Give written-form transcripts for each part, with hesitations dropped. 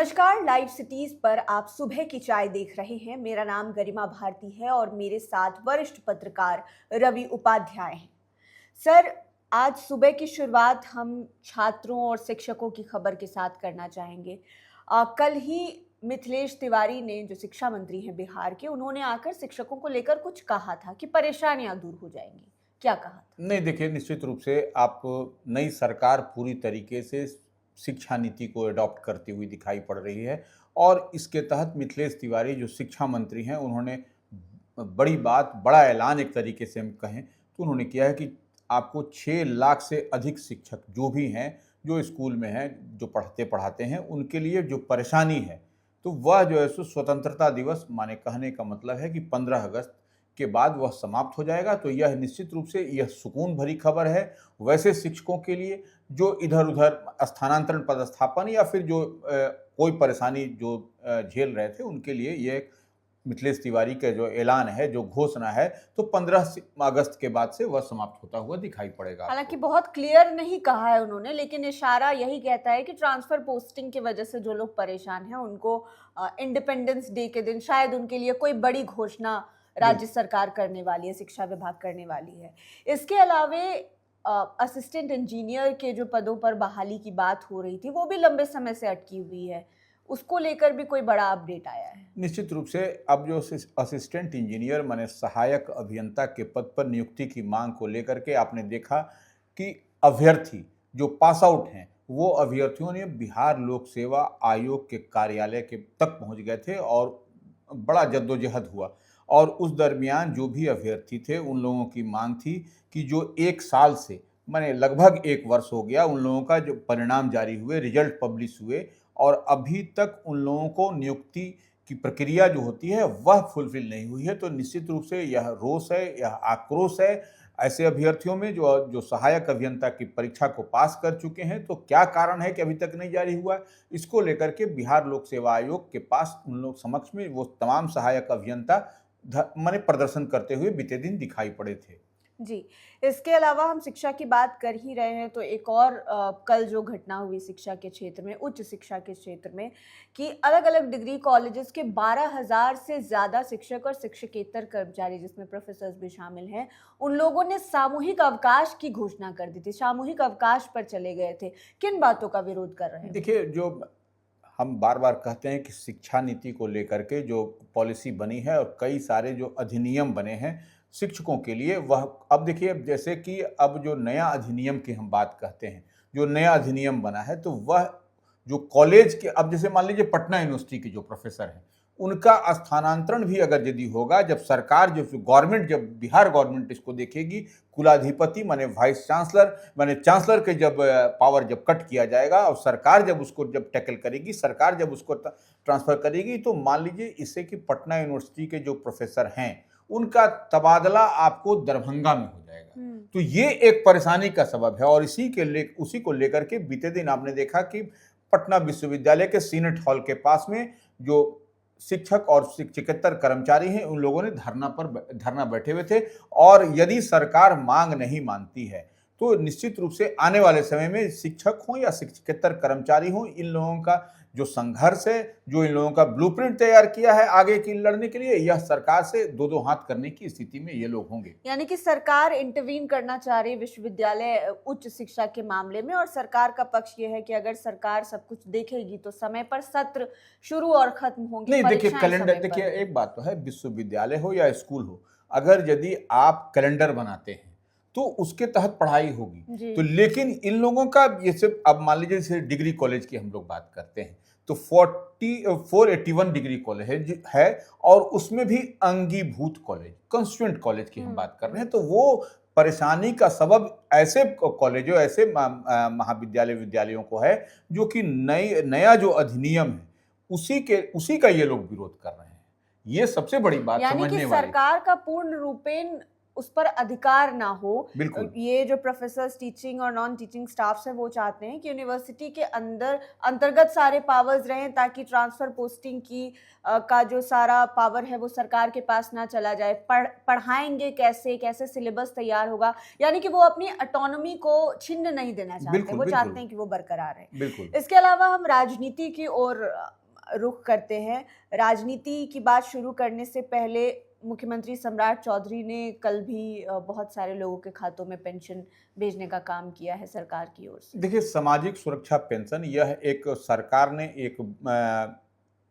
नमस्कार। Live cities पर आप सुबह की चाय देख रहे हैं। मेरा नाम गरिमा भारती है और मेरे साथ वरिष्ठ पत्रकार रवि उपाध्याय हैं। सर, आज सुबह की शुरुआत हम छात्रों और शिक्षकों की खबर के साथ करना चाहेंगे। कल ही मिथिलेश तिवारी ने, जो शिक्षा मंत्री हैं बिहार के, उन्होंने आकर शिक्षकों को लेकर कुछ कहा था कि परेशानियां दूर हो जाएंगी। क्या कहा था? नहीं, देखिए, निश्चित रूप से आप नई सरकार पूरी तरीके से शिक्षा नीति को अडॉप्ट करती हुई दिखाई पड़ रही है और इसके तहत मिथिलेश तिवारी जो शिक्षा मंत्री हैं, उन्होंने बड़ी बात, बड़ा ऐलान एक तरीके से हम कहें तो उन्होंने किया है कि आपको 6 लाख से अधिक शिक्षक जो भी हैं, जो स्कूल में हैं, जो पढ़ाते हैं, उनके लिए जो परेशानी है, तो वह जो है सो स्वतंत्रता दिवस, माने कहने का मतलब है कि 15 अगस्त के बाद वह समाप्त हो जाएगा। तो यह निश्चित रूप से यह सुकून भरी खबर है वैसे शिक्षकों के लिए जो इधर-उधर स्थानांतरण, पदस्थापन या फिर जो कोई परेशानी जो झेल रहे थे, उनके लिए ये मिथिलेश तिवारी का जो ऐलान है, जो घोषणा है, तो 15 अगस्त के बाद से वह समाप्त होता हुआ दिखाई पड़ेगा। हालांकि बहुत क्लियर नहीं कहा है उन्होंने, लेकिन इशारा यही कहता है कि ट्रांसफर पोस्टिंग की वजह से जो लोग परेशान हैं उनको इंडिपेंडेंस डे के दिन शायद उनके लिए कोई बड़ी घोषणा राज्य सरकार करने वाली है, शिक्षा विभाग करने वाली है। इसके अलावे असिस्टेंट इंजीनियर के जो पदों पर बहाली की बात हो रही थी, वो भी लंबे समय से अटकी हुई है। उसको लेकर भी कोई बड़ा अपडेट आया है? निश्चित रूप से अब जो असिस्टेंट इंजीनियर माने सहायक अभियंता के पद पर नियुक्ति की मांग को लेकर के आपने देखा कि अभ्यर्थी जो पास आउट हैं, वो अभ्यर्थियों ने बिहार लोक सेवा आयोग के कार्यालय के तक पहुंच गए थे और बड़ा जद्दोजहद हुआ। और उस दरमियान जो भी अभ्यर्थी थे, उन लोगों की मांग थी कि जो 1 साल से, माने लगभग 1 वर्ष हो गया, उन लोगों का जो परिणाम जारी हुए, रिजल्ट पब्लिश हुए और अभी तक उन लोगों को नियुक्ति की प्रक्रिया जो होती है वह फुलफिल नहीं हुई है। तो निश्चित रूप से यह रोष है, यह आक्रोश है ऐसे अभ्यर्थियों में जो सहायक अभियंता की परीक्षा को पास कर चुके हैं। तो क्या कारण है कि अभी तक नहीं जारी हुआ है, इसको लेकर के बिहार लोक सेवा आयोग के पास उन लोग समक्ष में वो तमाम सहायक अभियंता माने प्रदर्शन करते हुए बीते दिन दिखाई पड़े थे। जी। इसके अलावा हम शिक्षा की बात कर ही रहे हैं तो एक और कल जो घटना हुई शिक्षा के क्षेत्र में, उच्च शिक्षा के क्षेत्र में, कि अलग-अलग डिग्री कॉलेजेस के 12,000 से ज़्यादा शिक्षक और शिक्षकेतर कर्मचारी, जिसमें प्रोफेसर्स भी शामिल हैं, उन लोगों ने सामूहिक अवकाश की घोषणा कर दी थी, सामूहिक अवकाश पर चले गए थे। किन बातों का विरोध कर रहे हैं? देखिए, जो हम बार-बार कहते हैं कि शिक्षा नीति को लेकर के जो पॉलिसी बनी है और कई सारे जो अधिनियम बने हैं शिक्षकों के लिए, वह अब देखिए, जैसे कि अब जो नया अधिनियम की हम बात कहते हैं, जो नया अधिनियम बना है, तो वह जो कॉलेज के, अब जैसे मान लीजिए पटना यूनिवर्सिटी के जो प्रोफेसर हैं, उनका स्थानांतरण भी अगर यदि होगा, जब सरकार, जो गवर्नमेंट, जब बिहार गवर्नमेंट इसको देखेगी, कुलाधिपति माने वाइस चांसलर माने चांसलर के जब पावर जब कट किया जाएगा और सरकार जब उसको जब टैकल करेगी, सरकार जब उसको ट्रांसफर करेगी, तो मान लीजिए इससे कि पटना यूनिवर्सिटी के जो प्रोफेसर हैं, उनका तबादला आपको दरभंगा में हो जाएगा। तो ये एक परेशानी का सबब है और उसी को लेकर के बीते दिन आपने देखा कि पटना विश्वविद्यालय के सीनेट हॉल के पास में जो शिक्षक और शिक्षकेतर कर्मचारी हैं, उन लोगों ने धरना बैठे हुए थे। और यदि सरकार मांग नहीं मानती है तो निश्चित रूप से आने वाले समय में शिक्षक हों या शिक्षकेतर कर्मचारी हों, इन लोगों का जो संघर्ष है, जो इन लोगों का ब्लूप्रिंट तैयार किया है आगे की लड़ने के लिए, यह सरकार से दो हाथ करने की स्थिति में ये लोग होंगे। यानी कि सरकार इंटरवीन करना चाह रही है विश्वविद्यालय उच्च शिक्षा के मामले में, और सरकार का पक्ष ये है कि अगर सरकार सब कुछ देखेगी तो समय पर सत्र शुरू और खत्म होंगे। नहीं, देखिए, कैलेंडर, देखिए, एक बात तो है, विश्वविद्यालय हो या स्कूल हो, अगर यदि आप कैलेंडर बनाते हैं तो उसके तहत पढ़ाई होगी। तो लेकिन इन लोगों का ये सिर्फ, अब मान लीजिए जैसे डिग्री कॉलेज की हम लोग बात करते हैं तो 481 डिग्री कॉलेज है और उसमें भी अंगीभूत कॉलेज, कंस्टिट्यूएंट कॉलेज की हम बात कर रहे हैं। तो वो परेशानी का सबब ऐसे कॉलेजों, ऐसे महाविद्यालय विद्यालयों को है जो कि नया जो अधिनियम है उसी का ये लोग विरोध कर रहे हैं। ये सबसे बड़ी बात यानी समझने कि वाली। सरकार का पूर्ण रूपेण उस पर अधिकार ना हो। बिल्कुल ये जो प्रोफेसर्स, टीचिंग और नॉन टीचिंग स्टाफ्स है, वो चाहते हैं कि यूनिवर्सिटी के अंतर्गत सारे पावर्स रहें, ताकि ट्रांसफर पोस्टिंग का जो सारा पावर है वो सरकार के पास ना चला जाए। पढ़ाएंगे कैसे, कैसे सिलेबस तैयार होगा, यानी कि वो अपनी ऑटोनॉमी को छिन्न नहीं देना चाहते, बिल्कुल वो चाहते बिल्कुल हैं कि वो बरकरार रहे। बिल्कुल। इसके अलावा हम राजनीति की ओर रुख करते हैं। राजनीति की बात शुरू करने से पहले मुख्यमंत्री सम्राट चौधरी ने कल भी बहुत सारे लोगों के खातों में पेंशन भेजने का काम किया है सरकार की ओर से। देखिए, सामाजिक सुरक्षा पेंशन यह एक सरकार ने एक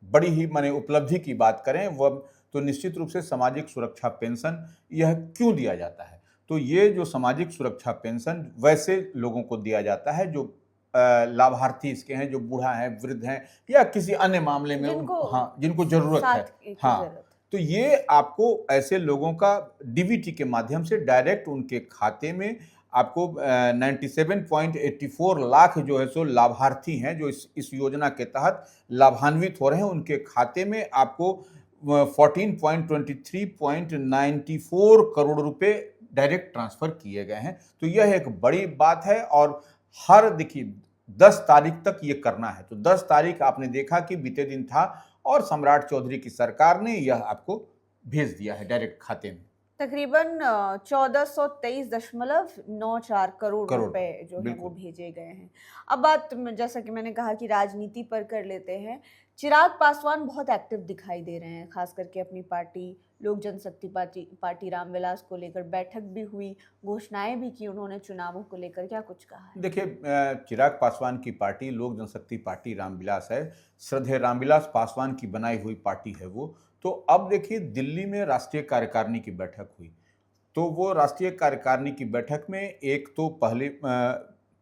बड़ी ही माने उपलब्धि की बात करें वह तो निश्चित रूप से सामाजिक सुरक्षा पेंशन यह क्यों दिया जाता है। तो ये जो सामाजिक सुरक्षा पेंशन वैसे लोगों को दिया जाता है जो लाभार्थी इसके हैं, जो बूढ़ा है, वृद्ध हैं या किसी अन्य मामले में हाँ, जिनको जरूरत है। हाँ, तो ये आपको ऐसे लोगों का डीबीटी के माध्यम से डायरेक्ट उनके खाते में आपको 97.84 लाख जो है सो लाभार्थी हैं जो इस योजना के तहत लाभान्वित हो रहे हैं, उनके खाते में आपको 14.23.94 करोड़ रुपए डायरेक्ट ट्रांसफर किए गए हैं। तो यह एक बड़ी बात है और हर देखिए 10 तारीख तक ये करना है। तो 10 तारीख आपने देखा कि बीते दिन था और सम्राट चौधरी की सरकार ने यह आपको भेज दिया है डायरेक्ट खाते में। तकरीबन 1423.94 करोड़ रुपए जो है वो भेजे गए हैं। अब बात जैसा कि मैंने कहा कि राजनीति पर कर लेते हैं। चिराग पासवान बहुत एक्टिव दिखाई दे रहे हैं, खास करके अपनी पार्टी लोक जनशक्ति पार्टी रामविलास को लेकर बैठक भी हुई, घोषणाएं भी की उन्होंने चुनावों को लेकर। क्या कुछ कहा है? देखिए, चिराग पासवान की पार्टी लोक जनशक्ति पार्टी रामविलास है, श्रद्धेय रामविलास पासवान की बनाई हुई पार्टी है वो। तो अब देखिए, दिल्ली में राष्ट्रीय कार्यकारिणी की बैठक हुई, तो वो राष्ट्रीय कार्यकारिणी की बैठक में एक तो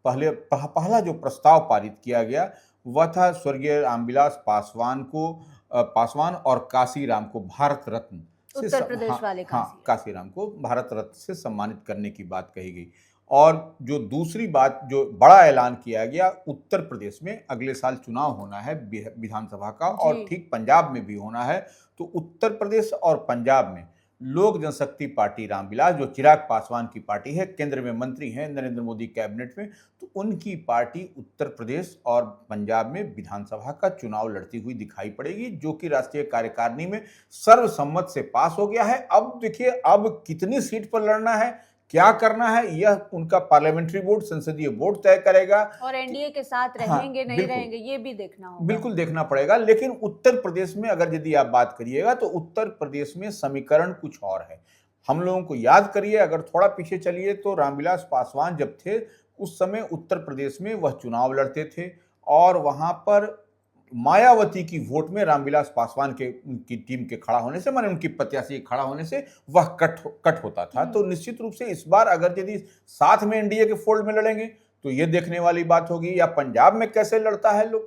पहला जो प्रस्ताव पारित किया गया वह था स्वर्गीय रामविलास पासवान और काशीराम को भारत रत्न से उत्तर प्रदेश वाले काशीराम को भारत रत्न से सम्मानित करने की बात कही गई। और जो दूसरी बात, जो बड़ा ऐलान किया गया, उत्तर प्रदेश में अगले साल चुनाव होना है विधानसभा का और ठीक पंजाब में भी होना है। तो उत्तर प्रदेश और पंजाब में लोक जनशक्ति पार्टी रामविलास, जो चिराग पासवान की पार्टी है, केंद्र में मंत्री हैं नरेंद्र मोदी कैबिनेट में, तो उनकी पार्टी उत्तर प्रदेश और पंजाब में विधानसभा का चुनाव लड़ती हुई दिखाई पड़ेगी, जो कि राष्ट्रीय कार्यकारिणी में सर्वसम्मत से पास हो गया है। अब देखिए, अब कितनी सीट पर लड़ना है, क्या करना है, यह उनका पार्लियामेंट्री बोर्ड, संसदीय बोर्ड तय करेगा। और एनडीए के साथ रहेंगे नहीं रहेंगे ये भी देखना होगा। बिल्कुल देखना पड़ेगा। लेकिन उत्तर प्रदेश में अगर यदि आप बात करिएगा तो उत्तर प्रदेश में समीकरण कुछ और है। हम लोगों को याद करिए, अगर थोड़ा पीछे चलिए तो रामविलास पासवान जब थे उस समय उत्तर प्रदेश में वह चुनाव लड़ते थे और वहां पर मायावती की वोट में रामविलास पासवान की टीम के खड़ा होने से, माने उनकी प्रत्याशी खड़ा होने से वह कट होता था। तो निश्चित रूप से इस बार अगर यदि साथ में एनडीए के फोल्ड में लड़ेंगे तो ये देखने वाली बात होगी, या पंजाब में कैसे लड़ता है लोग,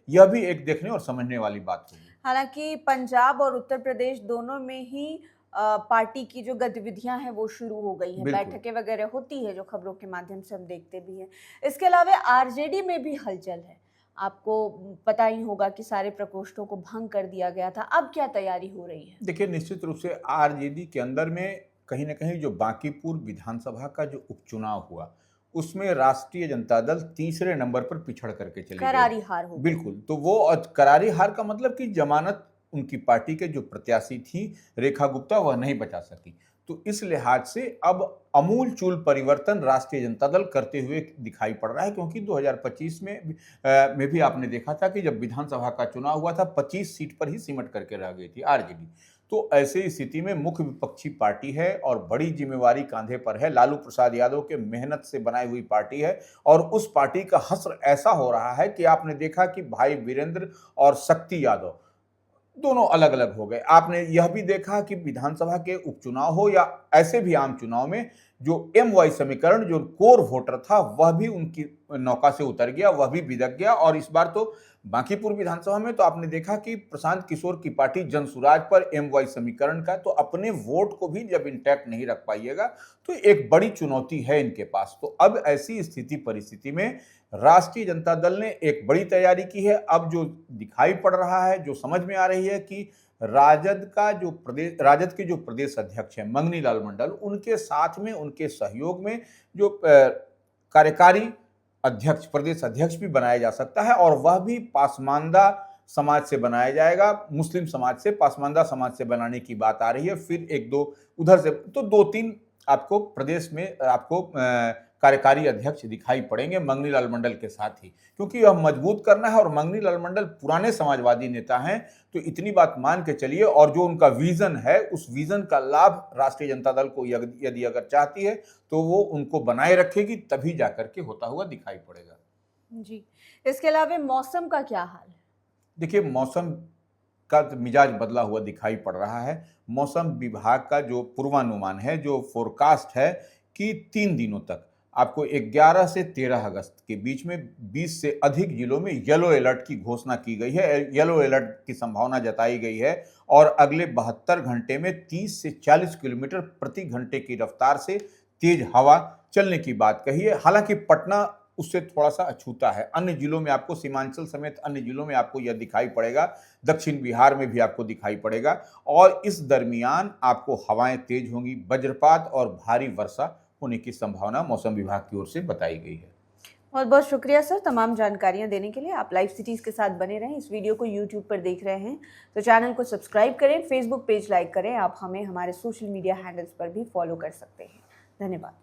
यह भी एक देखने और समझने वाली बात होगी। हालांकि पंजाब और उत्तर प्रदेश दोनों में ही पार्टी की जो गतिविधियां हैं वो शुरू हो गई हैं, बैठकें वगैरह होती है जो खबरों के माध्यम से हम देखते भी हैं। इसके अलावा आरजेडी में भी हलचल है, आपको पता ही होगा कि सारे प्रकोष्ठों को भंग कर दिया गया था। अब क्या तैयारी हो रही है? देखिए, निश्चित रूप से आरजेडी के अंदर में कहीं ना कहीं जो बांकीपुर विधानसभा का जो उपचुनाव हुआ उसमें राष्ट्रीय जनता दल तीसरे नंबर पर पिछड़ करके चली गई, करारी हार हो गई। बिल्कुल। तो वो करारी हार का मतलब कि जमानत उनकी पार्टी के जो प्रत्याशी थी रेखा गुप्ता, वह नहीं बचा सकी। तो इस लिहाज से अब अमूलचूल परिवर्तन राष्ट्रीय जनता दल करते हुए दिखाई पड़ रहा है, क्योंकि 2025 में भी आपने देखा था कि जब विधानसभा का चुनाव हुआ था 25 सीट पर ही सिमट करके रह गई थी आरजेडी। तो ऐसे स्थिति में मुख्य विपक्षी पार्टी है और बड़ी जिम्मेवारी कांधे पर है, लालू प्रसाद यादव के मेहनत से बनाई हुई पार्टी है और उस पार्टी का हश्र ऐसा हो रहा है कि आपने देखा कि भाई वीरेंद्र और शक्ति यादव दोनों अलग अलग हो गए। आपने यह भी देखा कि विधानसभा के उपचुनाव हो या ऐसे भी आम चुनाव में जो MY समीकरण, जो कोर वोटर था, वह भी उनकी नौका से उतर गया, वह भी बिदक गया। और इस बार तो बांकीपुर विधानसभा में तो आपने देखा कि प्रशांत किशोर की पार्टी जनसुराज पर MY समीकरण का, तो अपने वोट को भी जब इंटैक्ट नहीं रख पाइएगा तो एक बड़ी चुनौती है इनके पास। तो अब ऐसी स्थिति परिस्थिति में राष्ट्रीय जनता दल ने एक बड़ी तैयारी की है। अब जो दिखाई पड़ रहा है, जो समझ में आ रही है कि राजद के जो प्रदेश अध्यक्ष हैं मंगनी लाल मंडल, उनके साथ में, उनके सहयोग में जो कार्यकारी अध्यक्ष, प्रदेश अध्यक्ष भी बनाया जा सकता है, और वह भी पासमानदा समाज से बनाया जाएगा। मुस्लिम समाज से, पासमानदा समाज से बनाने की बात आ रही है। फिर एक दो उधर से, तो 2-3 आपको प्रदेश में आपको कार्यकारी अध्यक्ष दिखाई पड़ेंगे मंगनी लाल मंडल के साथ ही, क्योंकि यह मजबूत करना है। और मंगनी लाल मंडल पुराने समाजवादी नेता हैं, तो इतनी बात मान के चलिए, और जो उनका विजन है, उस विजन का लाभ राष्ट्रीय जनता दल को यदि अगर चाहती है तो वो उनको बनाए रखेगी, तभी जाकर के होता हुआ दिखाई पड़ेगा। जी, इसके अलावा मौसम का क्या हाल है? देखिए, मौसम का मिजाज बदला हुआ दिखाई पड़ रहा है। मौसम विभाग का जो पूर्वानुमान है, जो फोरकास्ट है कि 3 दिनों तक आपको 11 से 13 अगस्त के बीच में 20 से अधिक जिलों में येलो अलर्ट की घोषणा की गई है। येलो अलर्ट की संभावना जताई गई है, और अगले 72 घंटे में 30 से 40 किलोमीटर प्रति घंटे की रफ्तार से तेज हवा चलने की बात कही है। हालांकि पटना उससे थोड़ा सा अछूता है। अन्य जिलों में आपको, सीमांचल समेत अन्य जिलों में आपको यह दिखाई पड़ेगा, दक्षिण बिहार में भी आपको दिखाई पड़ेगा, और इस दरमियान आपको हवाएं तेज होंगी, वज्रपात और भारी वर्षा होने की संभावना मौसम विभाग की ओर से बताई गई है। बहुत बहुत शुक्रिया सर तमाम जानकारियां देने के लिए। आप लाइव सिटीज़ के साथ बने रहें। इस वीडियो को यूट्यूब पर देख रहे हैं तो चैनल को सब्सक्राइब करें, फेसबुक पेज लाइक करें। आप हमें हमारे सोशल मीडिया हैंडल्स पर भी फॉलो कर सकते हैं। धन्यवाद।